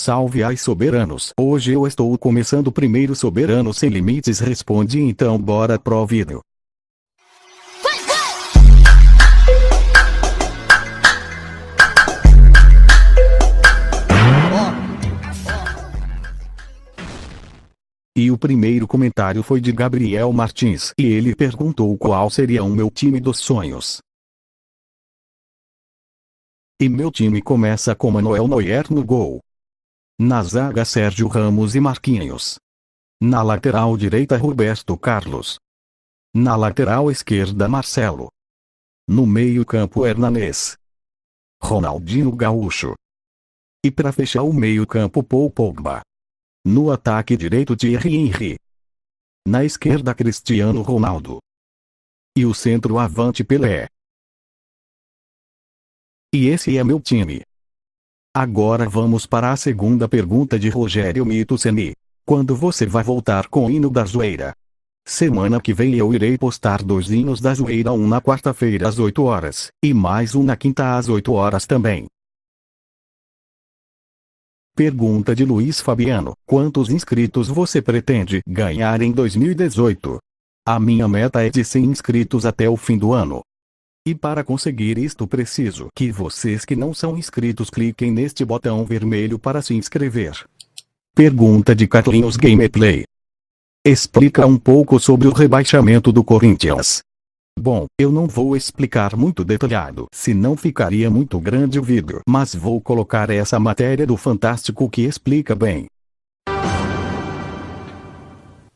Salve ai soberanos! Hoje eu estou começando o primeiro Soberano Sem Limites Responde, então bora pro vídeo. E o primeiro comentário foi de Gabriel Martins, e ele perguntou qual seria o meu time dos sonhos. E meu time começa com Manuel Neuer no gol. Na zaga Sérgio Ramos e Marquinhos. Na lateral direita Roberto Carlos. Na lateral esquerda Marcelo. No meio campo Hernanes. Ronaldinho Gaúcho. E para fechar o meio campo Paul Pogba. No ataque direito Thierry Henry. Na esquerda Cristiano Ronaldo. E o centroavante Pelé. E esse é meu time. Agora vamos para a segunda pergunta de Rogério Mito Ceni. Quando você vai voltar com o hino da zoeira? Semana que vem eu irei postar 2 hinos da zoeira, um na quarta-feira às 8 horas, e mais um na quinta às 8 horas também. Pergunta de Luiz Fabiano. Quantos inscritos você pretende ganhar em 2018? A minha meta é de 100 inscritos até o fim do ano. E para conseguir isto preciso que vocês que não são inscritos cliquem neste botão vermelho para se inscrever. Pergunta de Carlinhos Gameplay. Explica um pouco sobre o rebaixamento do Corinthians. Bom, eu não vou explicar muito detalhado, senão ficaria muito grande o vídeo, mas vou colocar essa matéria do Fantástico que explica bem.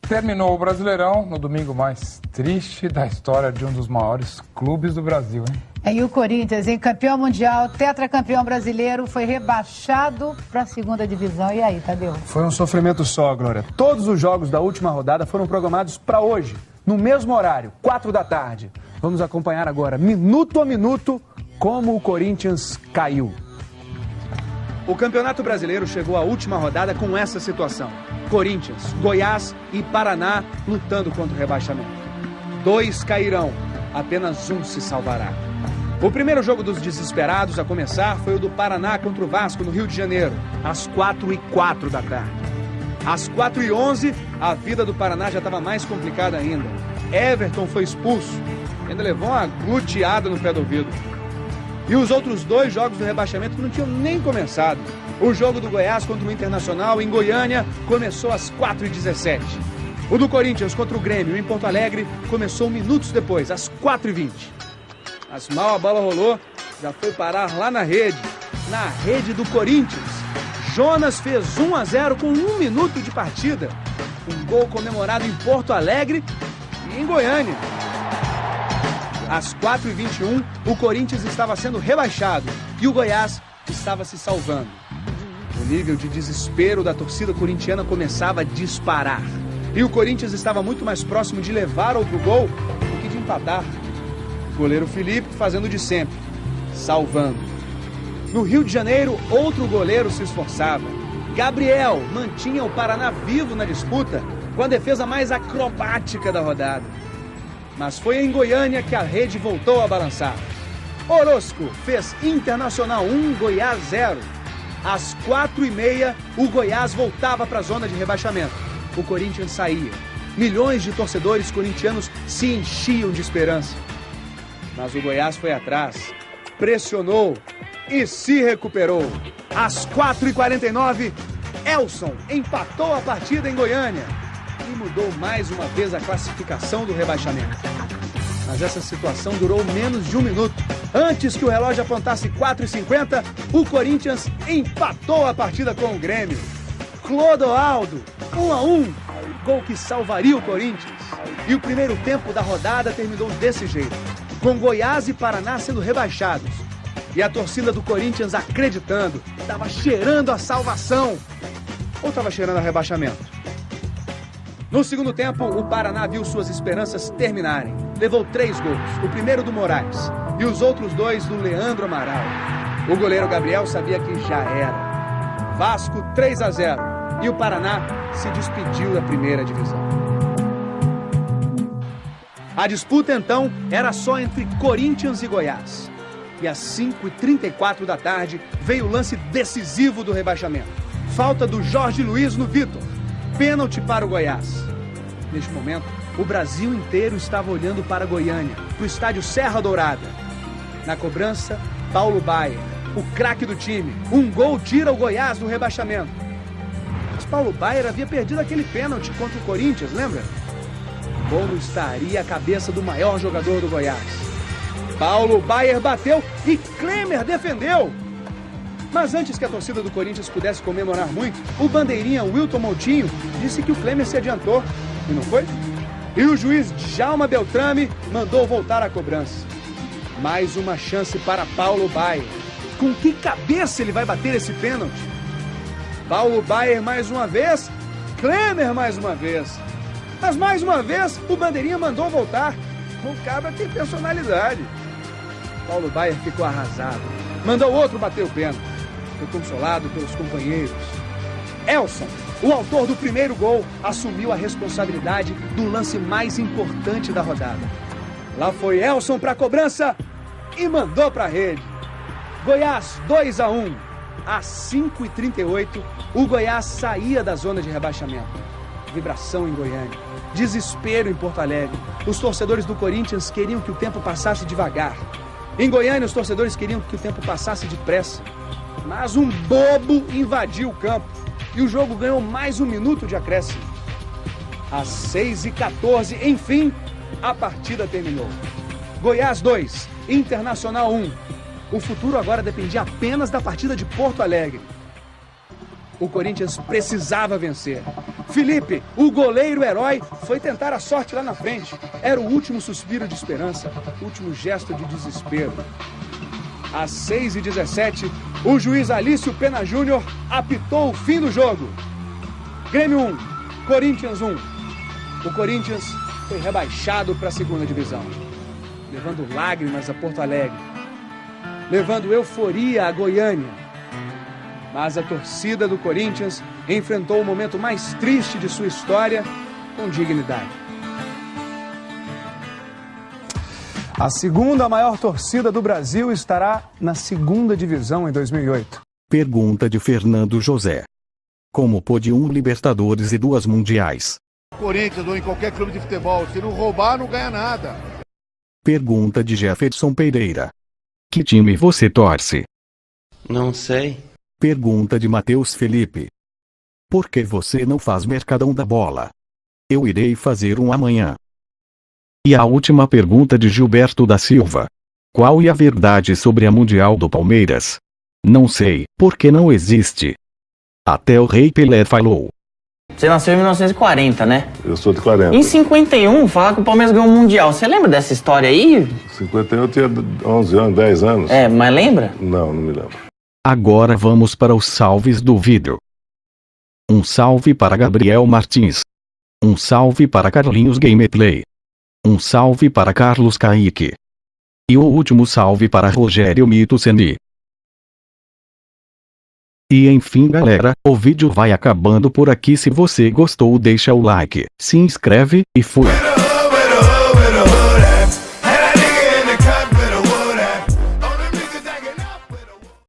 Terminou o Brasileirão no domingo mais triste da história de um dos maiores clubes do Brasil, hein? E o Corinthians, em campeão mundial, tetracampeão brasileiro, foi rebaixado para a segunda divisão. E aí, Tadeu? Foi um sofrimento só, Glória. Todos os jogos da última rodada foram programados para hoje, no mesmo horário, 4 da tarde. Vamos acompanhar agora, minuto a minuto, como o Corinthians caiu. O Campeonato Brasileiro chegou à última rodada com essa situação. Corinthians, Goiás e Paraná lutando contra o rebaixamento. 2 cairão, apenas um se salvará. O primeiro jogo dos desesperados a começar foi o do Paraná contra o Vasco no Rio de Janeiro, às 4h04 da tarde. Às 4h11, a vida do Paraná já estava mais complicada ainda. Everton foi expulso, ainda levou uma gluteada no pé do ouvido. E os outros 2 jogos do rebaixamento não tinham nem começado. O jogo do Goiás contra o Internacional em Goiânia começou às 4h17. O do Corinthians contra o Grêmio em Porto Alegre começou minutos depois, às 4h20. Mas mal a bola rolou, já foi parar lá na rede do Corinthians. Jonas fez 1-0 com 1 minuto de partida. Um gol comemorado em Porto Alegre e em Goiânia. Às 4h21, o Corinthians estava sendo rebaixado e o Goiás estava se salvando. O nível de desespero da torcida corintiana começava a disparar. E o Corinthians estava muito mais próximo de levar outro gol do que de empatar. O goleiro Felipe fazendo de sempre, salvando. No Rio de Janeiro, outro goleiro se esforçava. Gabriel mantinha o Paraná vivo na disputa com a defesa mais acrobática da rodada. Mas foi em Goiânia que a rede voltou a balançar. Orozco fez Internacional 1, Goiás 0. Às 4h30, o Goiás voltava para a zona de rebaixamento. O Corinthians saía. Milhões de torcedores corintianos se enchiam de esperança. Mas o Goiás foi atrás, pressionou e se recuperou. Às 4h49, Elson empatou a partida em Goiânia e mudou mais uma vez a classificação do rebaixamento. Mas essa situação durou menos de 1 minuto. Antes que o relógio apontasse 4h50, o Corinthians empatou a partida com o Grêmio. Clodoaldo, 1-1, gol que salvaria o Corinthians. E o primeiro tempo da rodada terminou desse jeito, com Goiás e Paraná sendo rebaixados. E a torcida do Corinthians acreditando, estava cheirando a salvação. Ou estava cheirando a rebaixamento? No segundo tempo, o Paraná viu suas esperanças terminarem. Levou 3 gols, o primeiro do Moraes e os outros 2 do Leandro Amaral. O goleiro Gabriel sabia que já era. Vasco 3-0 e o Paraná se despediu da primeira divisão. A disputa então era só entre Corinthians e Goiás. E às 5h34 da tarde veio o lance decisivo do rebaixamento. falta do Jorge Luiz no Vitor. Pênalti para o Goiás. Neste momento, o Brasil inteiro estava olhando para Goiânia, para o estádio Serra Dourada. Na cobrança, Paulo Baier, o craque do time. Um gol tira o Goiás do rebaixamento. Mas Paulo Baier havia perdido aquele pênalti contra o Corinthians, lembra? Como estaria a cabeça do maior jogador do Goiás? Paulo Baier bateu e Klemer defendeu. Mas antes que a torcida do Corinthians pudesse comemorar muito, o bandeirinha Wilton Moutinho disse que o Klemer se adiantou. E não foi? E o juiz Djalma Beltrame mandou voltar a cobrança. Mais uma chance para Paulo Baier. Com que cabeça ele vai bater esse pênalti? Paulo Baier mais uma vez, Klemer mais uma vez. Mas mais uma vez o bandeirinha mandou voltar. O cabra tem personalidade. Paulo Baier ficou arrasado. Mandou outro bater o pênalti. Foi consolado pelos companheiros. Elson, o autor do primeiro gol, assumiu a responsabilidade do lance mais importante da rodada. Lá foi Elson para a cobrança e mandou para a rede. Goiás 2-1. Às 5h38, o Goiás saía da zona de rebaixamento. Vibração em Goiânia. Desespero em Porto Alegre. Os torcedores do Corinthians queriam que o tempo passasse devagar. Em Goiânia, os torcedores queriam que o tempo passasse depressa. Mas um bobo invadiu o campo e o jogo ganhou mais um minuto de acréscimo. Às 6h14, enfim, a partida terminou. Goiás 2, Internacional 1. O futuro agora dependia apenas da partida de Porto Alegre. O Corinthians precisava vencer. Felipe, o goleiro herói, foi tentar a sorte lá na frente. Era o último suspiro de esperança, o último gesto de desespero. Às 6h17, o juiz Alício Pena Júnior apitou o fim do jogo. Grêmio 1, Corinthians 1. O Corinthians foi rebaixado para a segunda divisão, levando lágrimas a Porto Alegre, levando euforia a Goiânia. Mas a torcida do Corinthians enfrentou o momento mais triste de sua história com dignidade. A segunda maior torcida do Brasil estará na segunda divisão em 2008. Pergunta de Fernando José. Como pôde um Libertadores e 2 Mundiais? Corinthians ou em qualquer clube de futebol, se não roubar, não ganha nada. Pergunta de Jefferson Pereira. Que time você torce? Não sei. Pergunta de Matheus Felipe. Por que você não faz Mercadão da Bola? Eu irei fazer um amanhã. E a última pergunta de Gilberto da Silva. Qual é a verdade sobre a Mundial do Palmeiras? Não sei, porque não existe. Até o Rei Pelé falou. Você nasceu em 1940, né? Eu sou de 40. Em 51, fala que o Palmeiras ganhou o Mundial. Você lembra dessa história aí? 51 eu tinha 11 anos, 10 anos. É, mas lembra? Não, não me lembro. Agora vamos para os salves do vídeo. Um salve para Gabriel Martins. Um salve para Carlinhos Gameplay. Um salve para Carlos Kaique. E o último salve para Rogério Mito Seni. E enfim galera, o vídeo vai acabando por aqui. Se você gostou, deixa o like, se inscreve e fui.